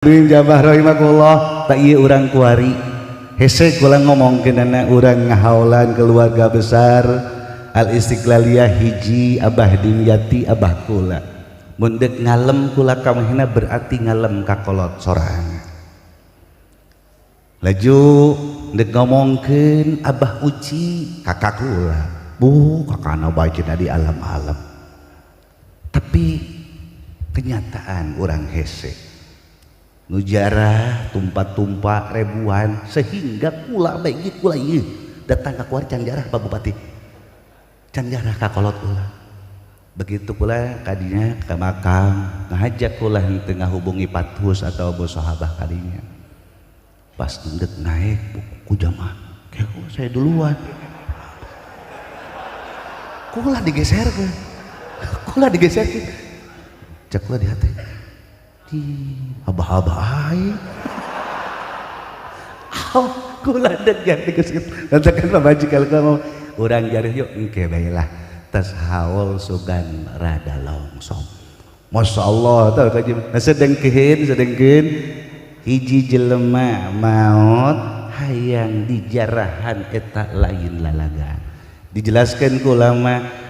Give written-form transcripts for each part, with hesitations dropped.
Jabah rahimakumullah tak iya urang kuari hese kula ngomongkeunana urang ngahaulan keluarga besar Al Istiqlaliyah hiji Abah Dimyati abah kula mun deuk ngalem kula kamehna berarti ngalem ka kolot sorangan laju deuk ngomongkeun Abah Uci kakak kula bu kakana bae cenah di alam-alam tapi kenyataan urang hese nujarah tumpah-tumpah ribuan sehingga kula baik kula ieu datang ka kuar can jarah Pak Bupati can jarah ka kolot kula begitu pula kadinya ke makam ngajak kula henteu ngahubungi pathus atau bos sahabah kadinya pas ngendek naik ku jamaah kayak saya duluan kula digeserkeun cek kula di hati abah-abah aing kula deg ganti geus katakan Pak Baji kalau kamu urang jarih yuk engke bae lah tas haul sugan rada longsong masyaallah tah kaji sedengkeun hiji jelema maot hayang dijarahan eta lain lalagan dijelaskeun ku ulama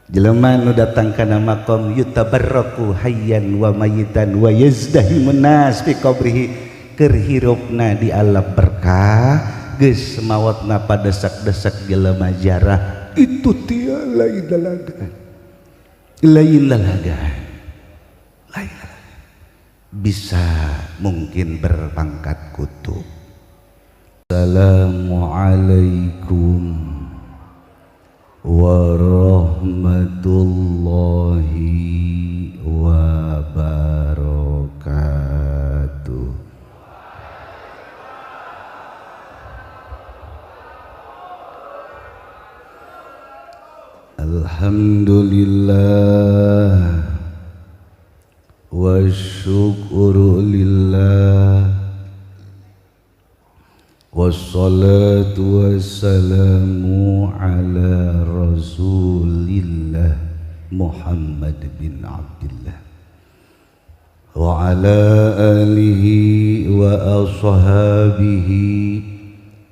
jelema nu datang kana maqam yutabarraku hayyan wa mayitan wa yazdahimun nas fi qabrihi keur hirupna di alam berkah geus maotna padesak-desak jelema jarah itu tia lain lalagan bisa mungkin berpangkat kutub. Assalamualaikum warahmatullahi wabarakatuh. Alhamdulillah wa syukru lillah wassalatu wassalamu ala rasulillah Muhammad bin Abdullah wa ala alihi wa ashabihi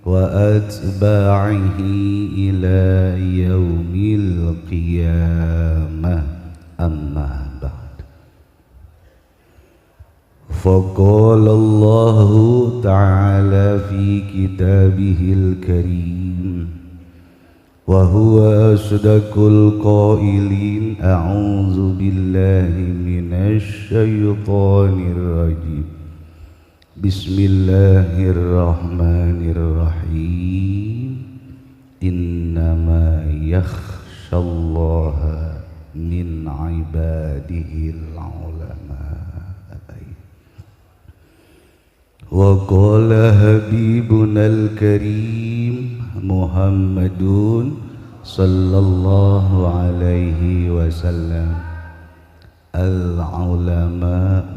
wa atba'ihi ila yaumil qiyamah amma ba'd. فقال الله تعالى في كتابه الكريم وهو أصدق القائلين أعوذ بالله من الشيطان الرجيم بسم الله الرحمن الرحيم إنما يخشى الله من عباده العلماء. وقال حبيبنا الكريم محمد صلى الله عليه وسلم العلماء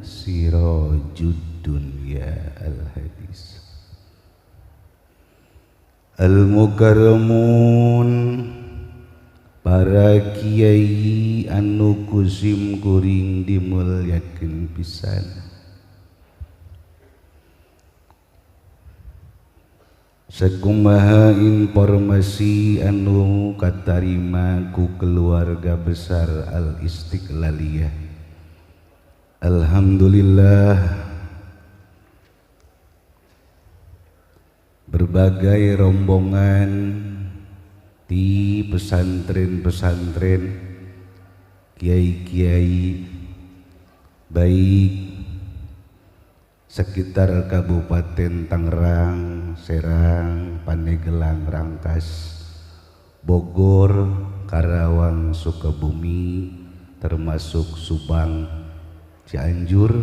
سراج الدنيا الحديث المكرمون para kiai anu kusim kuring dimulyakeun pisan. Sakumaha informasi anu katarima ku keluarga besar Al Istiqlaliyah. Alhamdulillah berbagai rombongan di pesantren-pesantren kiai-kiai baik sekitar Kabupaten Tangerang, Serang, Pandeglang, Rangkas, Bogor, Karawang, Sukabumi, termasuk Subang, Cianjur,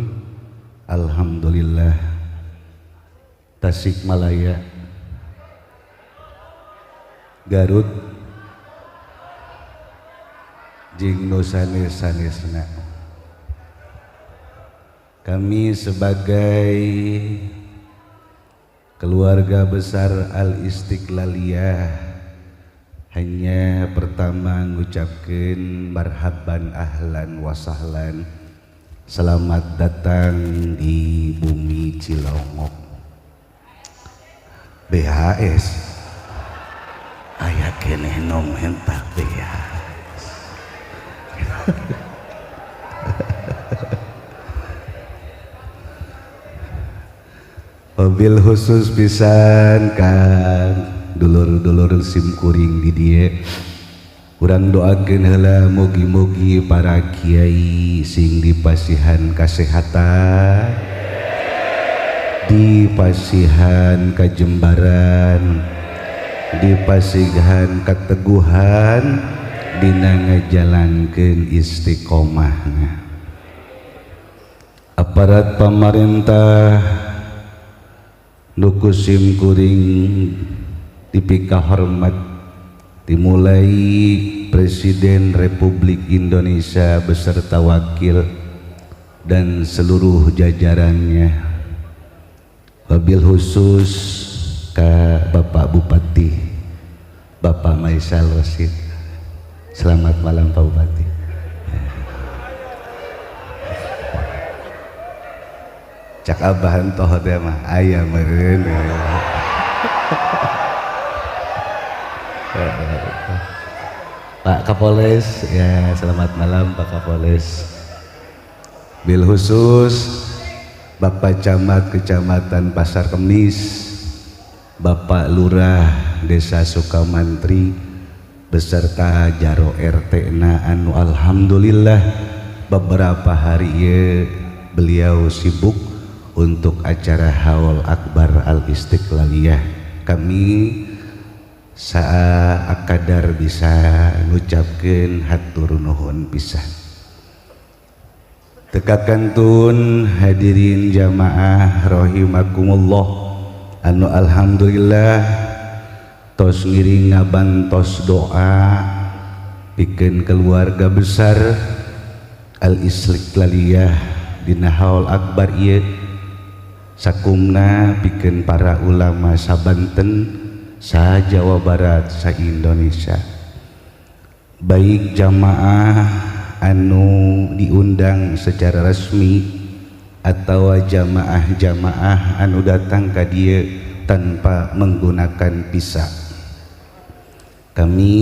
alhamdulillah, Tasikmalaya, Garut, jeung nu sanes-sanesna. Kami sebagai keluarga besar Al Istiqlaliyah hanya pertama ngucapkeun marhaban ahlan wa sahlan Selamat datang di bumi Cilongok. BHS aya keneh nu mentak BHS. Mobil khusus pisan kan dulur-dulur simkuring di dieu. Urang doakeun heula mugi-mugi para kiai sing dipasihan kasehatan, dipasihan kajembaran, dipasihan keteguhan dina ngajalankeun istiqomahna. Aparat pamarentah nu kusim kuring dipika hormat dimulai Presiden Republik Indonesia beserta wakil dan seluruh jajarannya, wabil khusus ke Bapak Bupati Bapak Maisal Rosid. Selamat malam Pak Bupati. Cak abahan toh teh mah aya meureun. Pak Kapolres, ya selamat malam Pak Kapolres. Bil khusus Bapak Camat Kecamatan Pasar Kemis, Bapak Lurah Desa Sukamantri beserta Jaro RT na anu alhamdulillah beberapa hari ye beliau sibuk untuk acara Haul Akbar Al Istiqlaliyah. Kami saa akadar bisa ngucapkeun hatur nuhun pisan. Tekakantun hadirin jamaah rahimakumullah anu alhamdulillah tos ngiring ngabantos doa pikeun keluarga besar Al Istiqlaliyah dina Haul Akbar ieu sakumna pikeun para ulama sabanten sa Jawa Barat sa Indonesia, baik jamaah anu diundang secara resmi atau jamaah-jamaah anu datang ka dieu tanpa menggunakan visa. Kami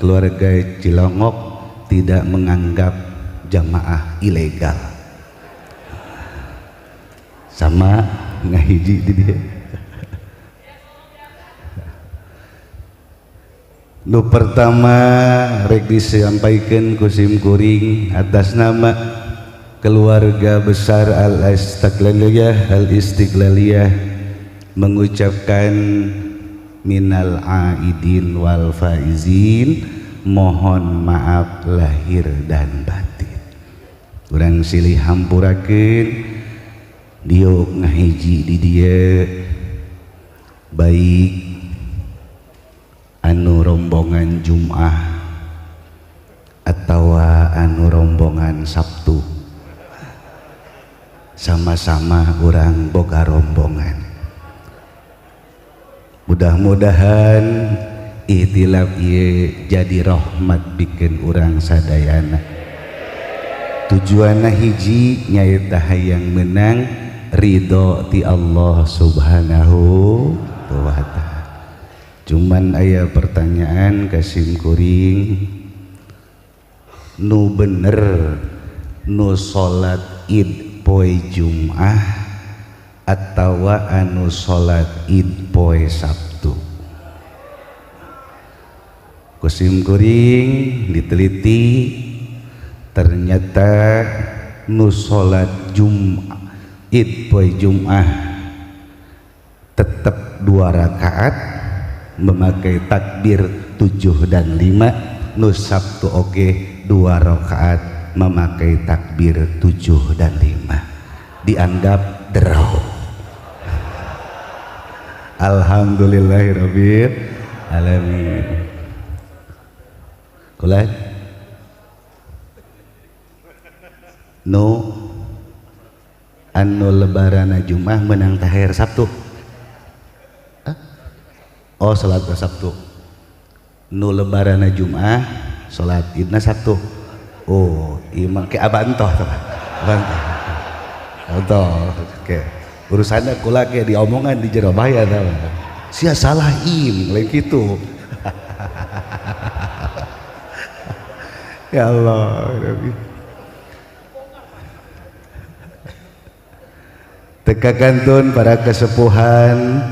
keluarga Cilongok tidak menganggap jamaah ilegal, sama ngahiji di dia. Nu pertama rek disampaikan kusim kuring atas nama keluarga besar Al Istiqlaliyah mengucapkan minal aidin wal faizin, mohon maaf lahir dan batin. Urang silih hampurakeun diuk ngahiji di dieu baik anu rombongan Jum'ah atau anu rombongan Sabtu, sama-sama orang boga rombongan. Mudah-mudahan ihtilaf ieu jadi rahmat bikin orang sadayana. Tujuanna hiji nyaeta hayang menang ridho ti Allah Subhanahu wa ta'ala. Cuman aya pertanyaan kasim kuring, nu bener nu salat id poe Jum'ah atawa anu salat id poe Sabtu? Kusim kuring diteliti, ternyata nu salat id poe Jum'ah tetap 2 rakaat memakai takbir 7 dan 5, nu Sabtu oge 2 rakaat memakai takbir 7 dan 5, dianggap draw. Alhamdulillahirabbil alamin. Kulat nu anu lebaran Jumat menang tahir Sabtu. Oh, salat Sabtu. Nu lebaran Jumat, salat Idna Sabtu. Oh, ieu mah ke abantoh tah. Abantoh. Contoh, oke. Urusannya kula ke diomongan di jero bahaya tau. Sia salah lain gitu. Ya Allah. Teka kantun para kesepuhan,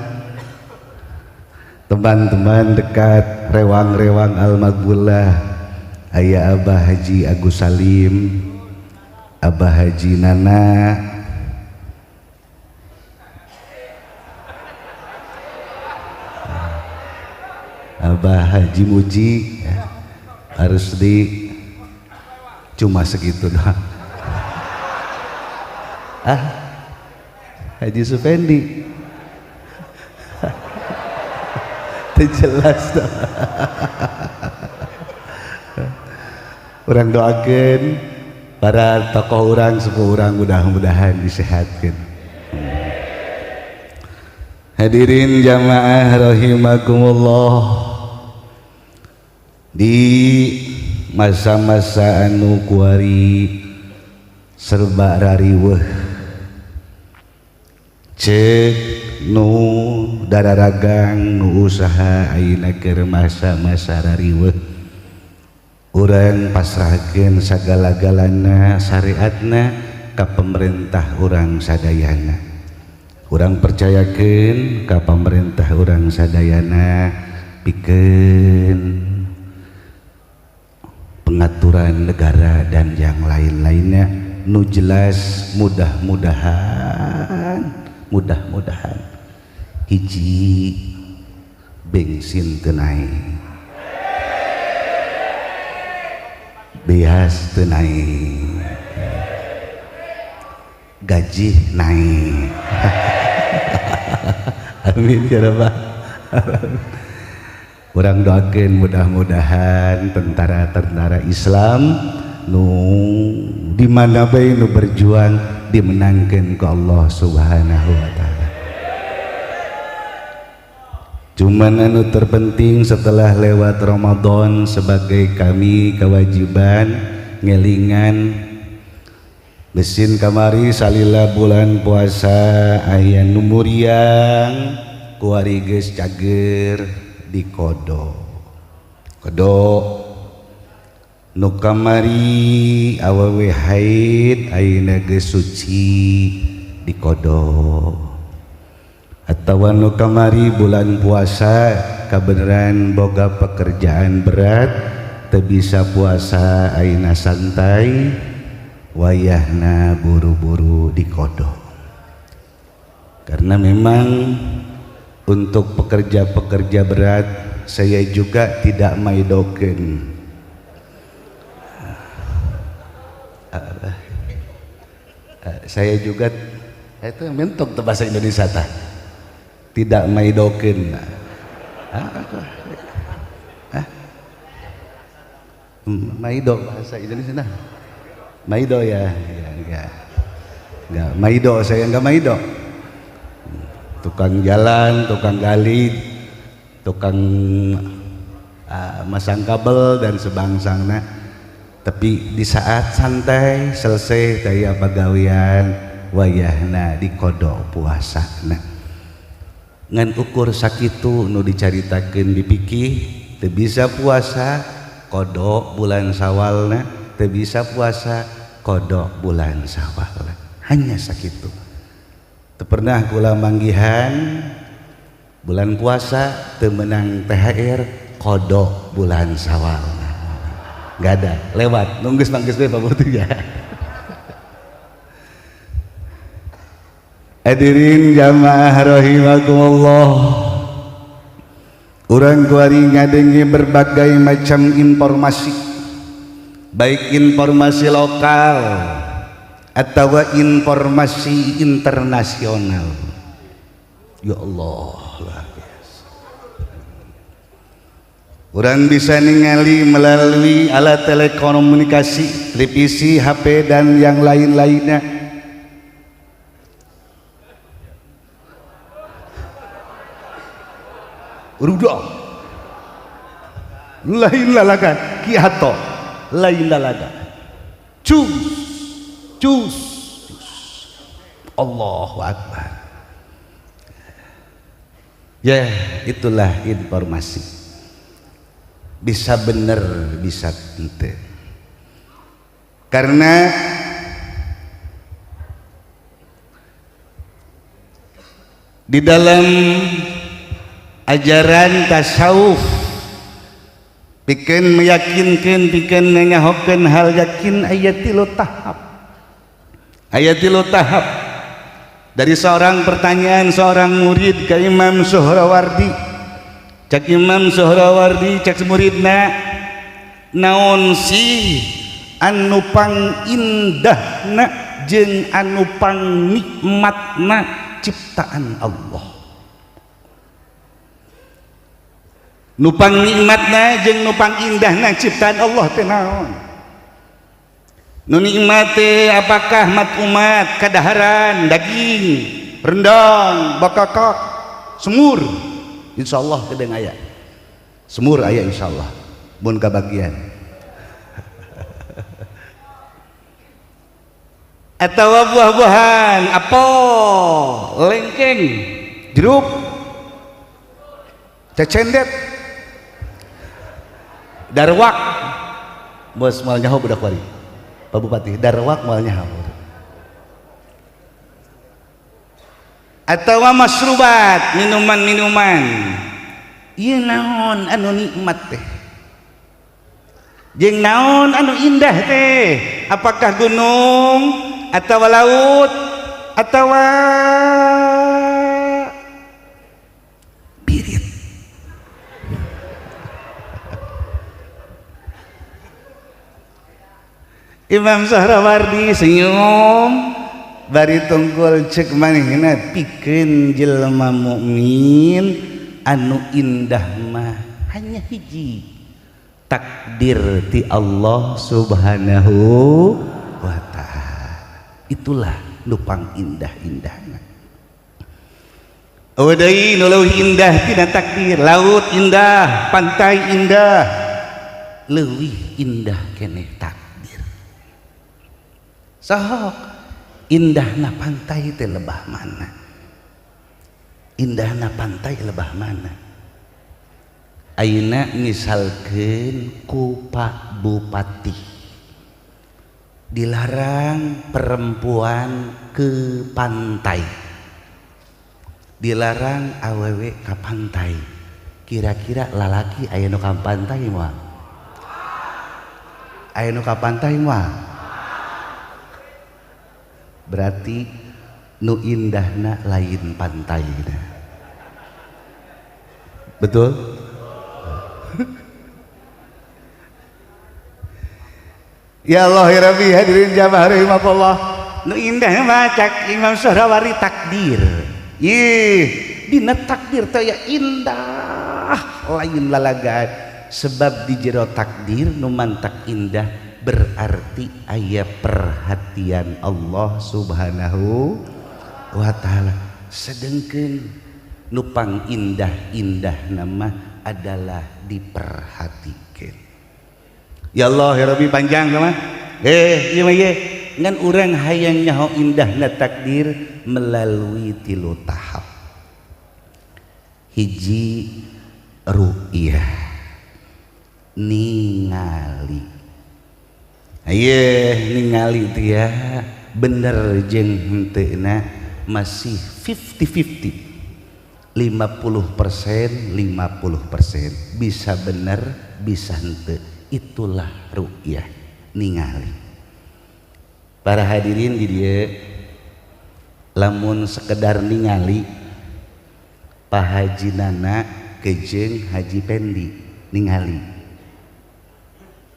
teman-teman dekat rewang-rewang Al-Maghbulah, Ayah Abah Haji Agus Salim, Abah Haji Nana, Abah Haji Muji, ya, harus di cuma segitu doang. Haji Supendi terjelas dong. Orang doakan para tokoh orang sepuh orang mudah-mudahan disehatkan. Hadirin jamaah rahimakumullah, di masa-masa anu kuari serba rariweuh cek nu dararagang nu usaha ayeuna keur masa-masa rariweuh urang pasrahkeun sagala-galana syariatna ka pemerintah urang sadayana. Urang percayakeun ka pemerintah urang sadayana pikeun pengaturan negara dan yang lain-lainnya nu jelas. Mudah-mudahan hiji bensin teu naik, beas teu naik, gaji naik. Amin ya rabbal alamin. Urang doakeun mudah-mudahan tentara-tentara Islam nu di mana bae nu berjuang dimenangkan ke Allah Subhanahu wa taala. Cuman anu terpenting setelah lewat Ramadan sebagai kami kewajiban ngelingan mesin kamari salila bulan puasa aya nu muriang kuari geus cager di kodo nu kamari awewe haid ayeuna geus suci di kodo, atawa nu kamari bulan puasa kabeneran boga pekerjaan berat teu bisa puasa ayeuna santai wayahna buru-buru di kodo. Karena memang untuk pekerja-pekerja berat saya juga tidak maidokeun. Saya juga itu mentok ke bahasa Indonesia tidak maidokeun. Maido bahasa Indonesia maido ya enggak maido, saya enggak maido. Tukang jalan, tukang gali, tukang masang kabel dan sebangsangna. Tapi di saat santai selesai daya pagawian wayahna di kodo puasana ngan ukur sakitu nu dicaritakeun dipikih teu bisa puasa kodo bulan Sawalna, teu bisa puasa kodo bulan Sawalna, hanya sakitu. Teu pernah kula manggihan bulan puasa teu menang THR kodo bulan Sawal. Gak ada, lewat, nunggus manggus Pak Butuh ya. Hadirin jamaah rahimakumullah, urang kuari ngadengi berbagai macam informasi, baik informasi lokal atau informasi internasional. Ya Allah, urang bisa ningali melalui alat telekomunikasi, televisi, HP dan yang lain-lainnya. Rudah lain lalagan kiato lain lalagan cus Allahu Akbar. Ya, itulah informasi. Bisa bener, bisa ente. Karena di dalam ajaran tasawuf pikeun meyakinkan, pikeun ngahokeun hal yakin aya 3 tahap. Aya 3 tahap. Dari seorang pertanyaan seorang murid ke Imam Suhrawardi. Cak Imam Suhrawardi cak muridna, naon sih anu pangindahna jeung anu pangnikmatna ciptaan Allah. Nu pangnikmatna jeung nu pangindahna ciptaan Allah teh naon? Nu nikmat teh apakah mat umat kadaharan, daging, rendang, bakakak, semur? Insyaallah kedeng aya. Semur aya insyaallah. Mun kabagian. Atawa buah-buahan, apel, lengkeng, jeruk, cecendet, darwak. Bos moal nyaho budak wari. Pak Bupati, darwak moal nyaho. Atawa masrubat, minuman-minuman. Ieu naon anu nikmat teh? Jeung naon anu indah teh? Apakah gunung atawa laut atawa birit? Imam Suhrawardi senyum bari tunggul cek manehna pikeun jelema mukmin anu indah mah hanya hiji, takdir ti Allah Subhanahu wa ta'ala. Itulah nu pangindah-indahna. Deui nu leuwih indah tina takdir, laut indah, pantai indah, leuwih indah keneh takdir. Sok indahna pantai teh lebah mana? Indahna pantai lebah mana? Ayeuna misalkeun ku Pak Bupati dilarang perempuan ke pantai, dilarang awewe ke pantai, kira-kira lalaki aya nu ka pantai moal? Aya nu ka pantai moal? Berarti nu indahna lain pantai. Betul? Ya Allah ya Rabbi, hadirin jamaah rahimakumullah. Nu indah mah cak Imam Suhrawardi takdir. Ih, dina takdir teh ya indah lain lalagaan. Sebab di jero takdir nu mantak indah berarti aya perhatian Allah Subhanahu wa ta'ala. Sedengkeun nu pangindah-indah nama adalah diperhatikeun. Ya Allah ya Rabbi panjang mah. Ieu mah ye ngan urang hayang nyaho indahna takdir melalui 3 tahap. Hiji, ru'yah, ningali. Aye ningali teh ya bener jeung henteuna masih 50-50, 50% 50%, bisa bener bisa henteu. Itulah ru'yah, ningali. Para hadirin di dieu lamun sekedar ningali Pak Haji Nana kejeung Haji Pendi ningali,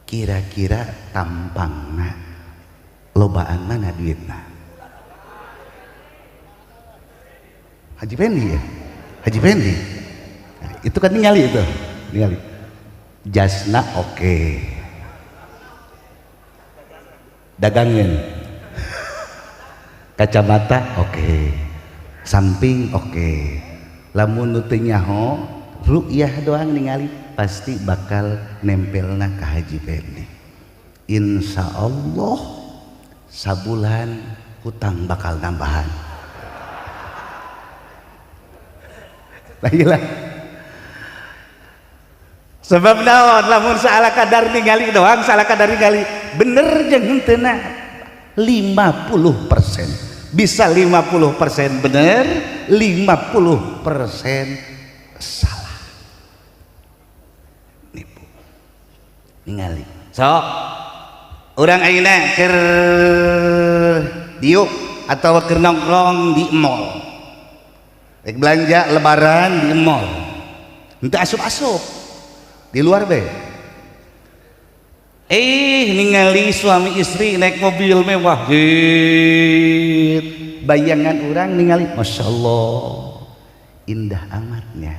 kira-kira tampangna lobaan mana duitna? Haji Pendi ya? Haji Pendi nah, itu kan ningali, itu ningali jasna oke, dagangan kacamata oke, samping oke. Lamun nu teu nyaho ru'yah doang ningali pasti bakal nempelna ke Haji Pendi. Insya Allah sabulan hutang bakal nambahan. Baiklah. Sebab naon lamun salah kadar ningali doang, salah kadar ningali bener jeung henteu 50%. Bisa 50% bener, 50% salah. Nipu. Ningali. Sok urang ayeuna keur diuk atau keur nongkrong di mall. Rek belanja lebaran di mall. Henteu asup-asup. Di luar be ningali suami istri naik mobil mewah, bayangan orang ningali Masya Allah indah amatnya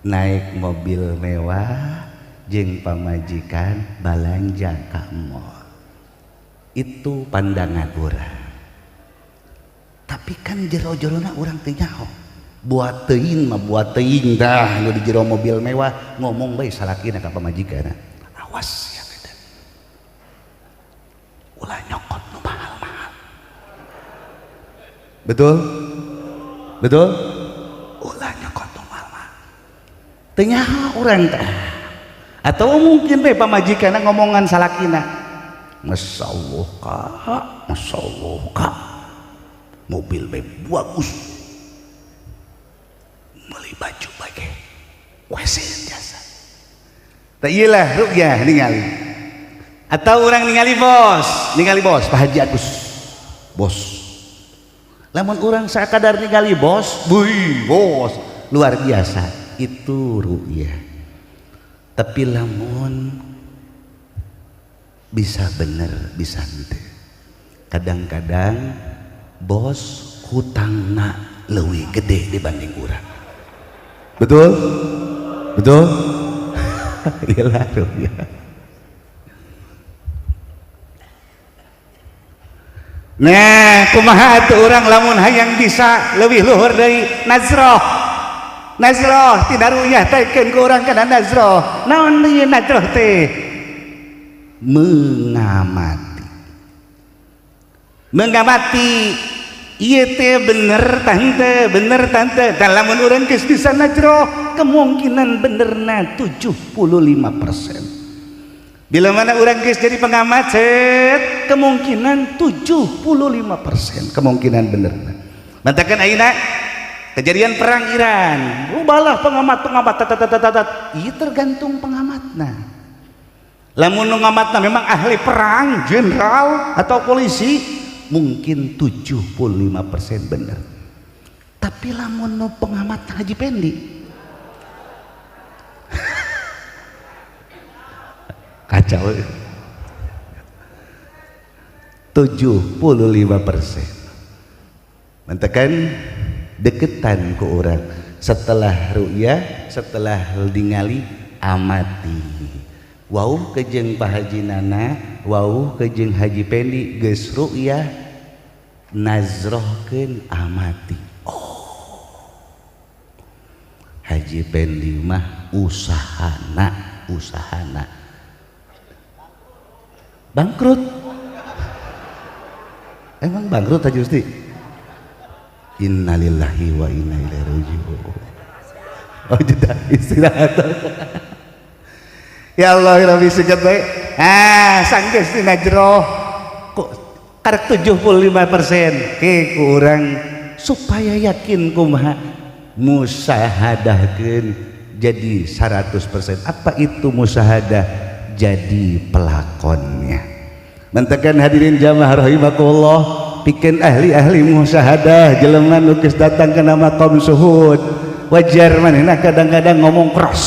naik mobil mewah jeung pamajikan balanja ka mall. Itu pandangan orang, tapi kan jero-jerona orang teu nyaho. Buat teuing mah buat teuing dah nu di jero mobil mewah ngomong bae salakina ka pamajikanna, awas ya beda ulah nyokot nu mahal-mahal. Betul betul, ulah nyokot nu mahal-mahal teu nyaho urang teh. Atau mungkin bae pamajikanna ngomongan salakina, Masya Allah kak, Masya Allah kak, mobil bae bagus, beli baju pakai WC jasa. Tak iyalah rukyah ningali. Atau orang ningali bos Pak Haji Agus, bos. Lamun orang sakadar ningali bos, bos luar biasa, itu rukyah. Tapi lamun bisa bener bisa henteu. Kadang-kadang bos hutangna leuwih gede dibanding urang. Betul? Betul? Iyalah rukyah. Nah, kumaha atuh urang lamun hayang bisa leuwih luhur deui nazroh. Nazroh tina rukyah taikeun ku urang kana nazroh. Naon ieu nazroh teh? Mengamati. Mengamati iya teh bener tante, bener tante. Dan lamun urang geus bisa najroh, kemungkinan benerna 75%. Bila mana urang geus jadi pengamat, kemungkinan 75% kemungkinan benerna. Mantakeun ayeuna kejadian perang Iran, ubalah pengamat ieu tergantung pengamatna. Lamun ngamatna memang ahli perang, jenderal atau polisi, mungkin 75% benar. Tapi lamun no pengamat Haji Pendi kacau, 75%. Mantakan deketan ku orang setelah ru'yah, setelah ningali amati. Wauh kejeng Pak Haji Nana, wauh kejeng Haji Pendi geus ru'yah nazrohkeun amati. Oh, Haji Pendi mah usahana bangkrut. Emang bangkrut Haji Usti? Innalillahi wa inna ilaihi raji'un. Oh jeda istirahat. Ya Allah Rabbi singkat baik. Sanggeus tina jero kok karek 75% ke kurang supaya yakin kumaha musahadahkeun jadi 100%. Apa itu musahadah? Jadi pelakonnya. Mantakan hadirin jamaah rahimakumullah, pikeun ahli-ahli musahadah jelema nu geus datang kana maqam suhud. Wajar manehna kadang-kadang ngomong keras,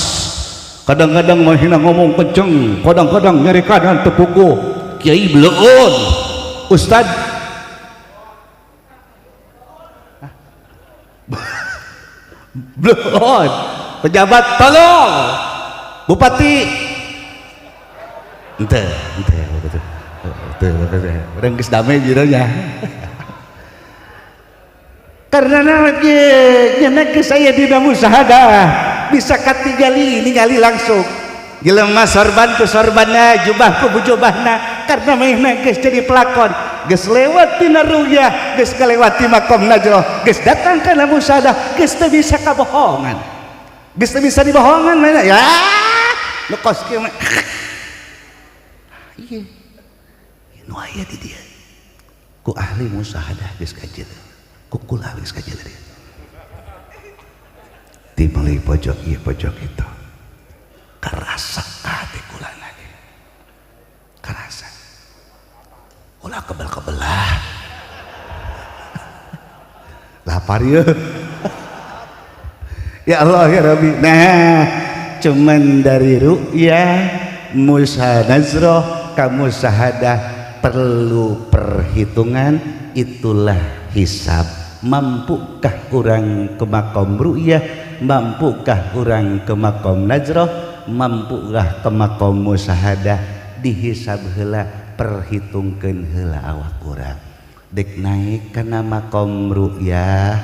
kadang-kadang mahina ngomong kenceng, kadang-kadang nyeri kanan tepuku kiai beleun ustad beleun pejabat tolong bupati ente orang geus damai jironya karena namanya saya tidak musahadah bisa ningali langsung jelema sorban ku sorbanna, jubah ku jubahna, karena mainna geus jadi pelakon. geus lewat tina ru'yah, geus kalewati makom najroh, geus datang kana musyahadah, geus teu bisa kabohongan, geus teu bisa dibohongan mana ya nu kos kieu mah ieu nu aya di dieu ku ahli musyahadah geus kajian ku kula geus kajian dia di meuli pojok ieu pojok itu karasa hati kula lagi karasa kula kebel-kebelah lapar ya ya Allah ya Rabbi. Nah cuman dari ru'yah musyanazroh kamu syahadah perlu perhitungan, itulah hisab. Mampukah orang ke makom ru'yah, mampukah orang ke makom nazroh, mampukah ke makom musyahadah, dihisab heula, perhitungkeun heula awak urang. Dek naik kana makom ru'yah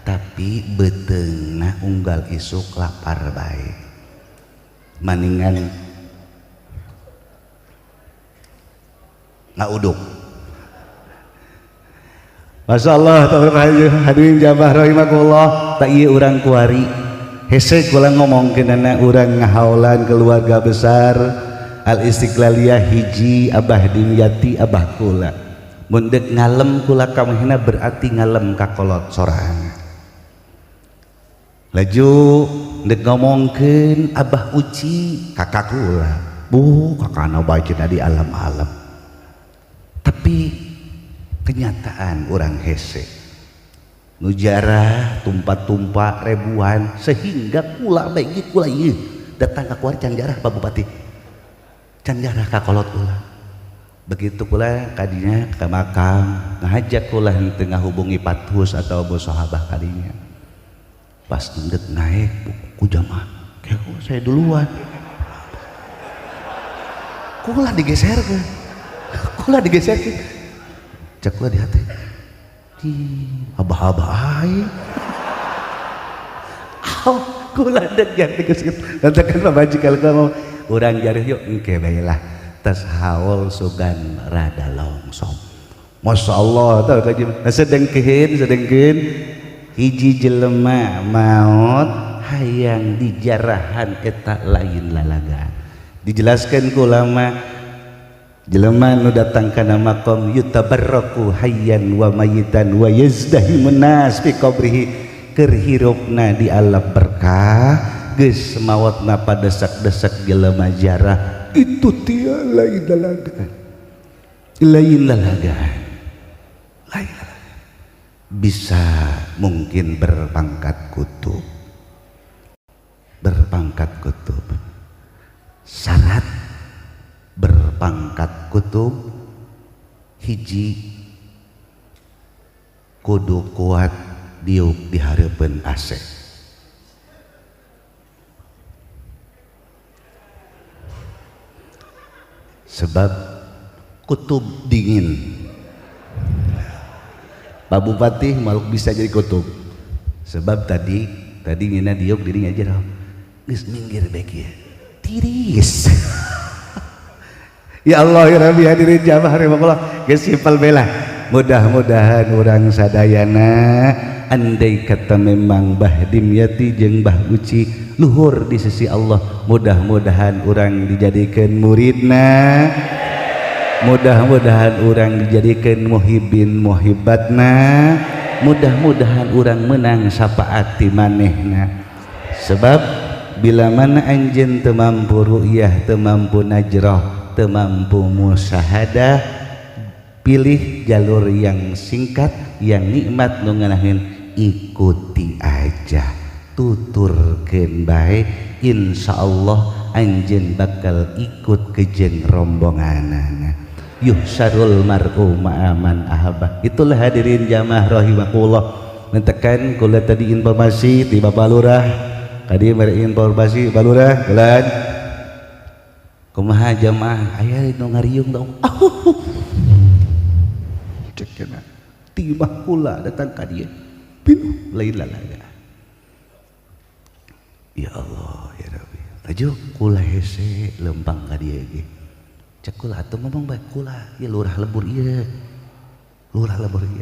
tapi beteungna unggal isuk lapar bae. Maningan ngauduk. Masya Allah, hadirin jamaah rahimakumullah, tak iya urang kuari hese kula ngomongkeun anak urang ngahaulan keluarga besar Al Istiqlaliyah hiji Abah Dimyati Abah kula mun deuk ngalem kula kamehna berarti ngalem ka kolot sorangan. Laju deuk ngomongkeun Abah Uci kakak kula, bu kakana bacina di alam-alam, tapi kenyataan orang hese nujarah tumpah-tumpah ribuan sehingga kula baik kula ieu datang ka kuari can jarah Pak Bupati can jarah ka kolot kula begitu kula kadinya ka makam ngajak kula henteu ngahubungi pathus atau bos sahabah kadinya pas ngendek naik ku jamaah kayak saya duluan kula digeserkeun cek kula di hati di abah-abah aing kula deg yang digeuskeun nantakeun pabajikal kamu urang jarih yuk engke bae lah tas haul sugan rada longsong. Masya Allah tau kajian sedengkeun hiji jelema maot hayang dijarahan eta lain lalagaan dijelaskan ku ulama jelema nu datang kana makom yutabarraku hayyan wa mayitan wa yazdahimun nas fi qabrihi keur hirupna di alam berkah geus maotna padesak-desak jelema jarah itu tia lain lalagaan bisa mungkin berpangkat kutub syarat berpangkat kutub hiji kudu kuat diuk di hareupeun AC sebab kutub dingin. Pak Bupati malu bisa jadi kutub sebab tadi ngina diuk dirinya aja geus minggir bae kieu tiris. Ya Allah ya Rabbi hadirin jamaah rahimakumullah geus simpel bela mudah-mudahan urang sadayana andai kata memang Mbah Dimyati jeung Mbah Uci luhur di sisi Allah mudah-mudahan urang dijadikeun muridna mudah-mudahan urang dijadikeun muhibin muhibatna mudah-mudahan urang menang syafaati manehna sebab bila mana anjeun teu mampu ru'yah teu mampu najrah teu mampu musyahadah pilih jalur yang singkat yang nikmat nu ngeunaheun ikuti aja tuturkeun bae insyaallah anjeun bakal ikut ke jeung rombonganana yuhsyarul mar'u ma'aman ahabah. Itulah hadirin jamaah rahimakumullah mentekan kula tadi informasi di Bapak Lurah tadi beri informasi Bapak Lurah bulan kumaha jamaah aya nu ngariung dong cek cenah timah kula datang ka dieu pinuh lain lalaga ya Allah ya Rabbi laju kula hese lempang ka dieu ge cek kula atuh ngomong bae kula ieu lurah lebur ieu Lurah labor ieu.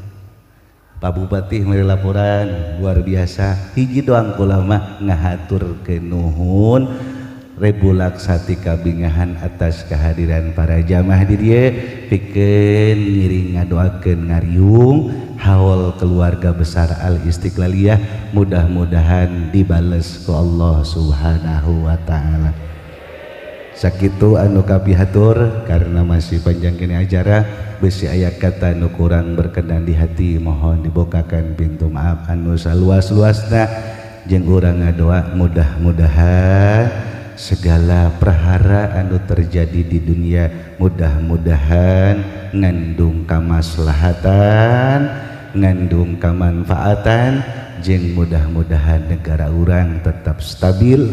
Pak Bupati meri laporan luar biasa. Hiji doang kula mah ngahaturkeun nuhun rebulaksati kabingahan atas kehadiran para jamaah di dieu pikeun ngiring ngadoakeun ngariung haul keluarga besar Al Istiqlaliyah, mudah-mudahan dibales ku Allah Subhanahu wa taala. Sakitu anu kapihatur karena masih panjang kini acara besi aya kata nu kurang berkenan di hati mohon dibukakan pintu maaf anu saluas-luasna jeung urang ngadoa mudah-mudahan segala perhara anu terjadi di dunia mudah-mudahan ngandung kamaslahatan, ngandung kamanfaatan, jeung mudah-mudahan negara urang tetap stabil,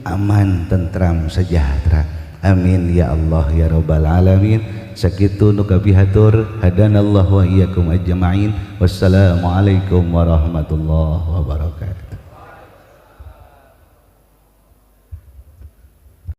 aman, tentram, sejahtera. Amin ya Allah ya rabbal alamin. Sakitu nu kapihatur hadanallahu wa iyyakum ajmain. Wassalamualaikum warahmatullahi wabarakatuh.